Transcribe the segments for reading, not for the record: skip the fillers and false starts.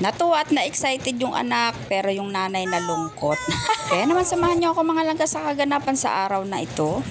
Natuwa at na-excited yung anak pero yung nanay nalungkot. Kaya naman samahan niyo ako mga langga sa kaganapan sa araw na ito.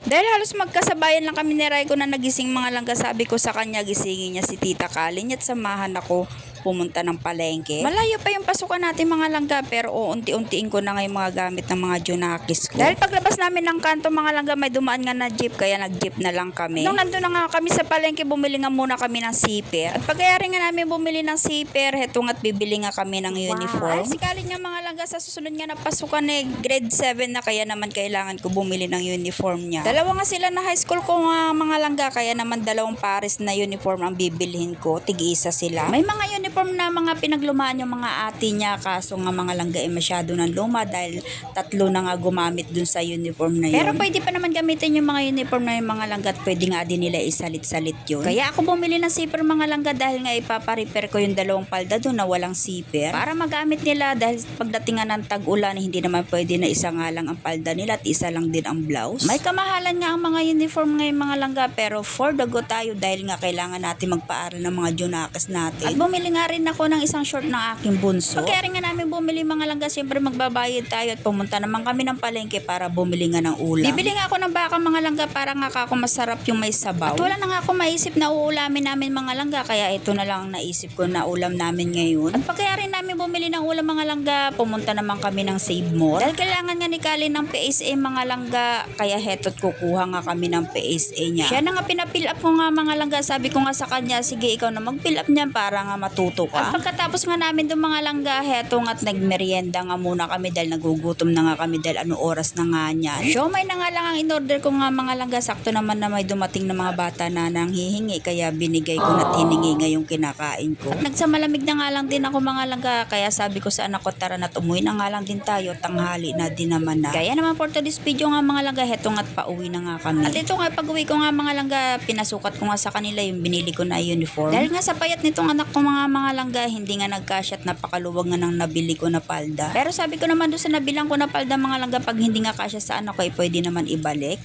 Dahil halos magkasabayan lang kami ni Raiko na nagising mga langga, sabi ko sa kanya gisingin niya si Tita Kalin at samahan ako pumunta ng palengke. Malayo pa yung pasukan natin mga langga pero unti-untiin ko na nga yung mga gamit ng mga Junakis ko. Dahil paglabas namin ng kanto mga langga may dumaan nga na jeep kaya nag-jeep na lang kami. Nung nandun na nga kami sa palengke bumili nga muna kami ng zipper. At pagkayari nga namin bumili ng zipper, hetong at bibili nga kami ng uniform. Ay, si Kalin nga mga langga sa susunod nga na pasukan grade 7 na kaya naman kailangan ko bumili ng uniform niya. Dalawa nga sila na high school ko nga mga langga kaya naman dalawang pares na uniform ang bibilhin ko, tig-isa sila. May mga uniform na mga pinaglumaan yung mga ate niya kaso nga mga langga masyado ng luma dahil tatlo na nga gumamit dun sa uniform na yun. Pero pwede pa naman gamitin yung mga uniform na yung mga langga at pwede nga din nila isalit-salit yun. Kaya ako bumili ng zipper mga langga dahil nga ipaparepair ko yung dalawang palda dun na walang zipper para magamit nila dahil pagdating nga ng tag-ulan hindi naman pwede na isa nga lang ang palda nila at isa lang din ang blouse. May kamahalan nga ang mga uniform ngayon mga langga pero for the go tayo dahil nga kailangan natin magpaaral ng mga Junakis natin. At bumili nga rin ako ng isang short ng aking bunso. Kaya rin nga namin bumili mga langga, siyempre magbabayad tayo at pumunta naman kami ng palengke para bumili nga ng ulam. Bibili nga ako ng baka mga langga para nga ako masarap yung may sabaw. At wala na nga ako maisip na uulamin namin mga langga kaya ito na lang ang naisip ko na ulam namin ngayon. At pagkaya rin namin bumili ng ulam mga langga, pumunta naman kami ng Save More. Dahil kailangan nga ni Kalin ng PSA mga langga kaya heto't kukuha nga kami ng PSA niya. Siya na nga pinapill up ko nga mga langga, sabi ko nga sa kanya sige ikaw na mag-fill up niyan para nga matuto ka. At pagkatapos nga namin doon mga langga, heto nga't nagmerienda nga muna kami dahil nagugutom na nga kami dahil ano oras na nga niyan. Siomay na nga lang ang in-order ko nga mga langga, sakto naman na may dumating na mga bata na nanghihingi kaya binigay ko na hiningi nga yung kinakain ko. At nagsamalamig na nga lang din ako mga langga kaya sabi ko sa anak ko tara na't umuwi na nga lang din tayo, tanghali na din naman na. Kaya naman for today's video nga mga langga, heto nga't pauwi na nga kami. At ito nga pag uwi ko nga mga langga, pinasukat ko nga sa kanila yung binili ko na uniform. Dahil nga sa payat nitong anak ko mga langga, hindi nga nagkasya at napakaluwag nga ng nabili ko na palda. Pero sabi ko naman doon sa nabilang ko na palda mga langga, pag hindi nga kasya sa anak ko ay pwede naman ibalik.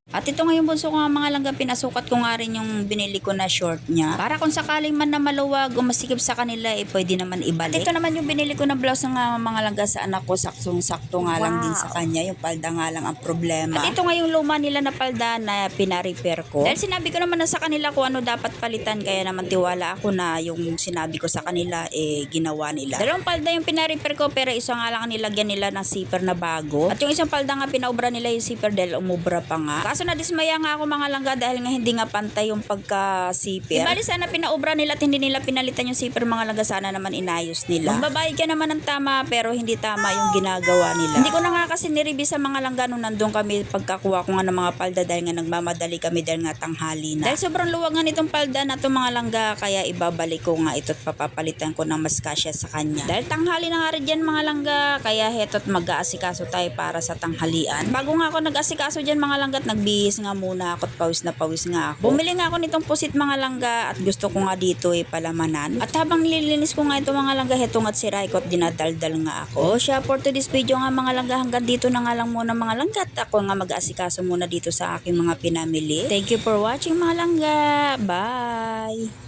At ito nga yung bunso ko nga mga langga, pinasukat ko nga rin yung binili ko na short niya. Para kung sakaling man na maluwag o masikip sa kanila, pwede naman ibalik. At ito naman yung binili ko na blouse nga mga langga sa anak ko, saktong-sakto nga lang din sa kanya. Yung palda nga lang ang problema. At ito nga yung luma nila na palda na pina-repair ko. Dahil sinabi ko naman na sa kanila kung ano dapat palitan, kaya naman tiwala ako na yung sinabi ko sa kanila, ginawa nila. Dalawang palda yung pina-repair ko, pero isa nga lang nilagyan nila ng zipper na bago. At yung isang palda nga pinaubra nila yung zipper dahil umubra pa nga. Kaso nadismaya nga ako mga langga dahil nga hindi nga pantay yung pagka-zipper. Bali sana pinaubra nila at hindi nila pinalitan yung zipper mga langga, sana naman inayos nila. Magbabayad ka naman ng tama pero hindi tama yung ginagawa nila. Hindi ko na nga kasi nireview sa mga langga nung nandun kami pagkakuha ko nga ng mga palda dahil nga nagmamadali kami dahil nga tanghali na. Dahil sobrang luwag nga nitong palda na itong mga langga kaya ibabalik ko nga ito at papapalitan ko ng mas kasya sa kanya. Dahil tanghali na nga rin dyan mga langga kaya heto't mag-aasikaso tayo para sa tanghalian. Bago nga ako nag-asikaso dyan mga langga at nagbihis nga muna ako at pawis na pawis nga ako. Bumili nga ako nitong pusit mga langga at gusto ko nga dito palamanan. At habang nililinis ko nga ito mga langga, hetong at si Raiko at dinadaldal nga ako. O siya, for today's video nga mga langga, hanggang dito na nga lang muna mga langga at ako nga mag-aasikaso muna dito sa aking mga pinamili. Thank you for watching mga langga. Bye!